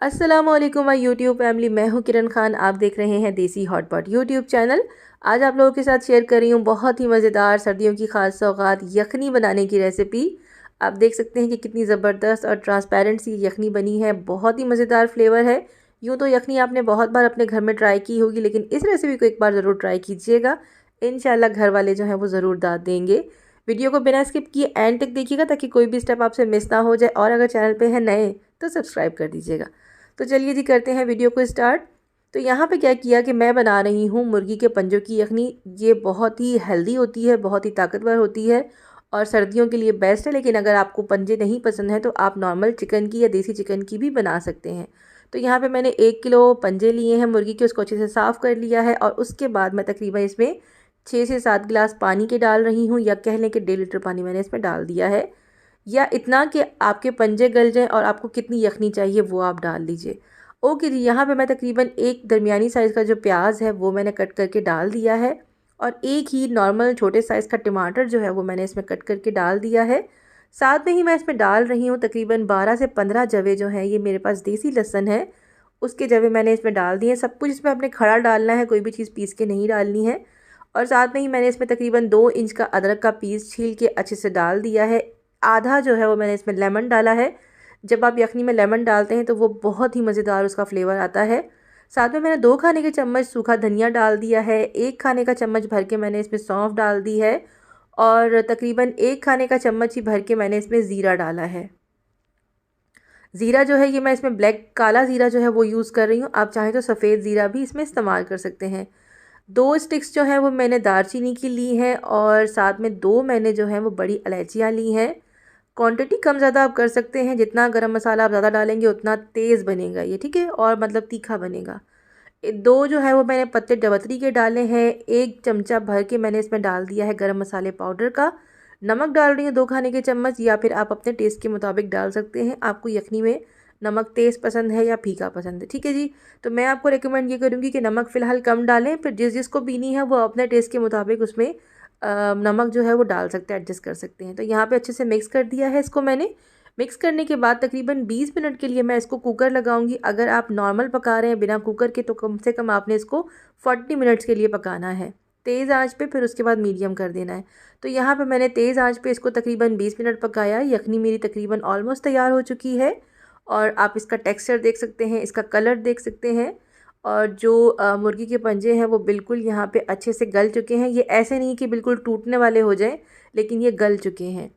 अस्सलामुअलैकुम my YouTube family, मैं हूं किरण खान। आप देख रहे हैं देसी हॉटपॉट यूट्यूब चैनल। आज आप लोगों के साथ शेयर कर रही हूं बहुत ही मज़ेदार सर्दियों की खास सौगात यखनी बनाने की रेसिपी। आप देख सकते हैं कि कितनी ज़बरदस्त और ट्रांसपेरेंट सी यखनी बनी है। बहुत ही मज़ेदार फ्लेवर है। यूँ तो यखनी आपने बहुत बार अपने घर में ट्राई की होगी, लेकिन इस रेसिपी को एक बार ज़रूर ट्राई कीजिएगा। इंशाल्लाह घर वाले जो हैं वो ज़रूर दाद देंगे। वीडियो को बिना स्किप किए एंड तक देखिएगा ताकि कोई भी स्टेप आपसे मिस ना हो जाए। और अगर चैनल पे है नए तो सब्सक्राइब कर दीजिएगा। तो चलिए जी, करते हैं वीडियो को स्टार्ट। तो यहाँ पे क्या किया कि मैं बना रही हूँ मुर्गी के पंजों की यखनी। ये बहुत ही हेल्दी होती है, बहुत ही ताकतवर होती है और सर्दियों के लिए बेस्ट है। लेकिन अगर आपको पंजे नहीं पसंद हैं तो आप नॉर्मल चिकन की या देसी चिकन की भी बना सकते हैं। तो यहाँ पे मैंने 1 किलो पंजे लिए हैं मुर्गी के, उसको अच्छे से साफ़ कर लिया है। और उसके बाद मैं तकरीबन इसमें 6 से 7 गिलास पानी के डाल रही हूँ, या कह लें कि 1.5 लीटर पानी मैंने इसमें डाल दिया है, या इतना कि आपके पंजे गल जाएं और आपको कितनी यखनी चाहिए वो आप डाल लीजिए। ओके जी, यहाँ पे मैं तकरीबन एक दरमियानी साइज़ का जो प्याज है वो मैंने कट करके डाल दिया है। और एक ही नॉर्मल छोटे साइज़ का टमाटर जो है वो मैंने इसमें कट करके डाल दिया है। साथ में ही मैं इसमें डाल रही हूँ तकरीबन 12 से 15 जवे जो हैं, ये मेरे पास देसी लहसुन है उसके जवे मैंने इसमें डाल दिए। सब कुछ इसमें अपने खड़ा डालना है, कोई भी चीज़ पीस के नहीं डालनी है। और साथ में ही मैंने इसमें तकरीबन 2 इंच का अदरक का पीस छील के अच्छे से डाल दिया है। आधा जो है वो मैंने इसमें लेमन डाला है। जब आप यखनी में लेमन डालते हैं तो वो बहुत ही मज़ेदार उसका फ्लेवर आता है। साथ में मैंने 2 खाने के चम्मच सूखा धनिया डाल दिया है। 1 खाने का चम्मच भर के मैंने इसमें सौंफ डाल दी है। और तकरीबन 1 खाने का चम्मच ही भर के मैंने इसमें ज़ीरा डाला है। ज़ीरा जो है ये मैं इसमें ब्लैक काला ज़ीरा जो है वो यूज़ कर रही हूँ। आप चाहें तो सफ़ेद ज़ीरा भी इसमें इस्तेमाल कर सकते हैं। 2 स्टिक्स जो हैं वो मैंने दालचीनी की ली हैं, और साथ में 2 मैंने जो हैं वो बड़ी इलायचियाँ ली हैं। क्वांटिटी कम ज़्यादा आप कर सकते हैं, जितना गरम मसाला आप ज़्यादा डालेंगे उतना तेज़ बनेगा ये, ठीक है, और मतलब तीखा बनेगा। 2 जो है वो मैंने पत्ते जवतरी के डाले हैं। 1 चमचा भर के मैंने इसमें डाल दिया है गरम मसाले पाउडर का। नमक डाल रही हूँ 2 खाने के चम्मच, या फिर आप अपने टेस्ट के मुताबिक डाल सकते हैं। आपको यखनी में नमक तेज़ पसंद है या फीका पसंद है, ठीक है जी। तो मैं आपको रिकमेंड ये करूँगी कि नमक फ़िलहाल कम डालें, फिर जिसको पीनी है वो अपने टेस्ट के मुताबिक उसमें नमक जो है वो डाल सकते हैं, एडजस्ट कर सकते हैं। तो यहाँ पे अच्छे से मिक्स कर दिया है इसको मैंने। मिक्स करने के बाद तकरीबन 20 मिनट के लिए मैं इसको कुकर लगाऊंगी। अगर आप नॉर्मल पका रहे हैं बिना कुकर के तो कम से कम आपने इसको 40 मिनट्स के लिए पकाना है तेज़ आंच पे, फिर उसके बाद मीडियम कर देना है। तो यहाँ पे मैंने तेज़ आंच पे इसको तकरीबन 20 मिनट पकाया। यखनी मेरी तकरीबन ऑलमोस्ट तैयार हो चुकी है। और आप इसका टेक्सचर देख सकते हैं, इसका कलर देख सकते हैं। और जो मुर्गी के पंजे हैं वो बिल्कुल यहाँ पे अच्छे से गल चुके हैं। ये ऐसे नहीं कि बिल्कुल टूटने वाले हो जाएं, लेकिन ये गल चुके हैं।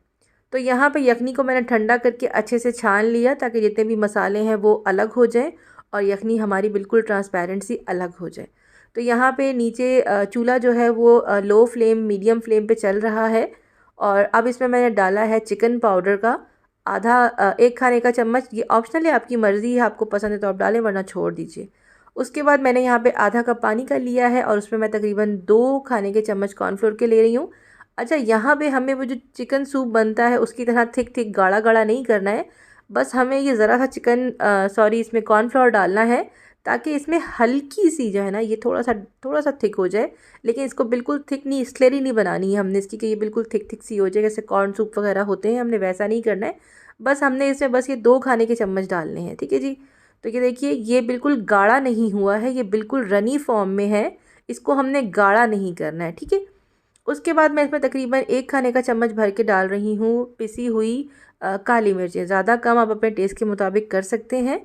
तो यहाँ पे यखनी को मैंने ठंडा करके अच्छे से छान लिया ताकि जितने भी मसाले हैं वो अलग हो जाएं और यखनी हमारी बिल्कुल ट्रांसपेरेंट सी अलग हो जाए। तो यहाँ पे नीचे चूल्हा जो है वो लो फ्लेम मीडियम फ्लेम पे चल रहा है। और अब इसमें मैंने डाला है चिकन पाउडर का आधा 1 खाने का चम्मच। ये ऑप्शनल है, आपकी मर्ज़ी है, आपको पसंद है तो आप डालें वरना छोड़ दीजिए। उसके बाद मैंने यहाँ पे आधा कप पानी का लिया है और उसमें मैं तकरीबन 2 खाने के चम्मच कॉर्नफ्लोर के ले रही हूँ। अच्छा, यहाँ पे हमें वो जो चिकन सूप बनता है उसकी तरह थिक थिक गाढ़ा गाढ़ा नहीं करना है। बस हमें ये ज़रा सा इसमें कॉर्नफ्लोर डालना है ताकि इसमें हल्की सी जो है ना ये थोड़ा सा थिक हो जाए। लेकिन इसको बिल्कुल थिक नहीं, स्लेरी नहीं बनानी है हमने इसकी कि ये बिल्कुल थिक थिक सी हो जाए जैसे कॉर्न सूप वगैरह होते हैं, हमने वैसा नहीं करना है। बस हमने इसमें बस ये 2 खाने के चम्मच डालने हैं, ठीक है जी। तो ये देखिए, ये बिल्कुल गाढ़ा नहीं हुआ है, ये बिल्कुल रनी फॉर्म में है। इसको हमने गाढ़ा नहीं करना है, ठीक है। उसके बाद मैं इसमें तकरीबन 1 खाने का चम्मच भर के डाल रही हूँ पिसी हुई काली मिर्चें। ज़्यादा कम आप अपने टेस्ट के मुताबिक कर सकते हैं।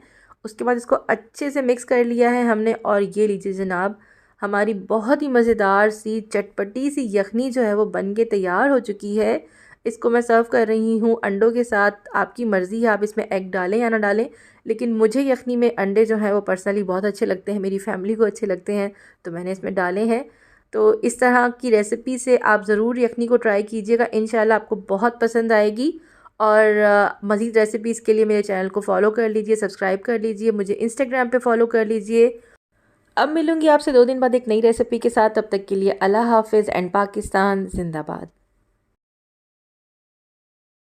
उसके बाद इसको अच्छे से मिक्स कर लिया है हमने, और ये लीजिए जनाब, हमारी बहुत ही मज़ेदार सी चटपटी सी यखनी जो है वो बन के तैयार हो चुकी है। इसको मैं सर्व कर रही हूँ अंडों के साथ। आपकी मर्ज़ी है, आप इसमें एग डालें या ना डालें, लेकिन मुझे यखनी में अंडे जो हैं वो पर्सनली बहुत अच्छे लगते हैं, मेरी फैमिली को अच्छे लगते हैं, तो मैंने इसमें डाले हैं। तो इस तरह की रेसिपी से आप ज़रूर यखनी को ट्राई कीजिएगा, इंशाल्लाह आपको बहुत पसंद आएगी। और मज़ीद रेसिपीज़ के लिए मेरे चैनल को फॉलो कर लीजिए, सब्सक्राइब कर लीजिए, मुझे इंस्टाग्राम पे फॉलो कर लीजिए। अब मिलूँगी आपसे 2 दिन बाद एक नई रेसिपी के साथ। तब तक के लिए अल्लाह हाफ़िज़ एंड पाकिस्तान जिंदाबाद।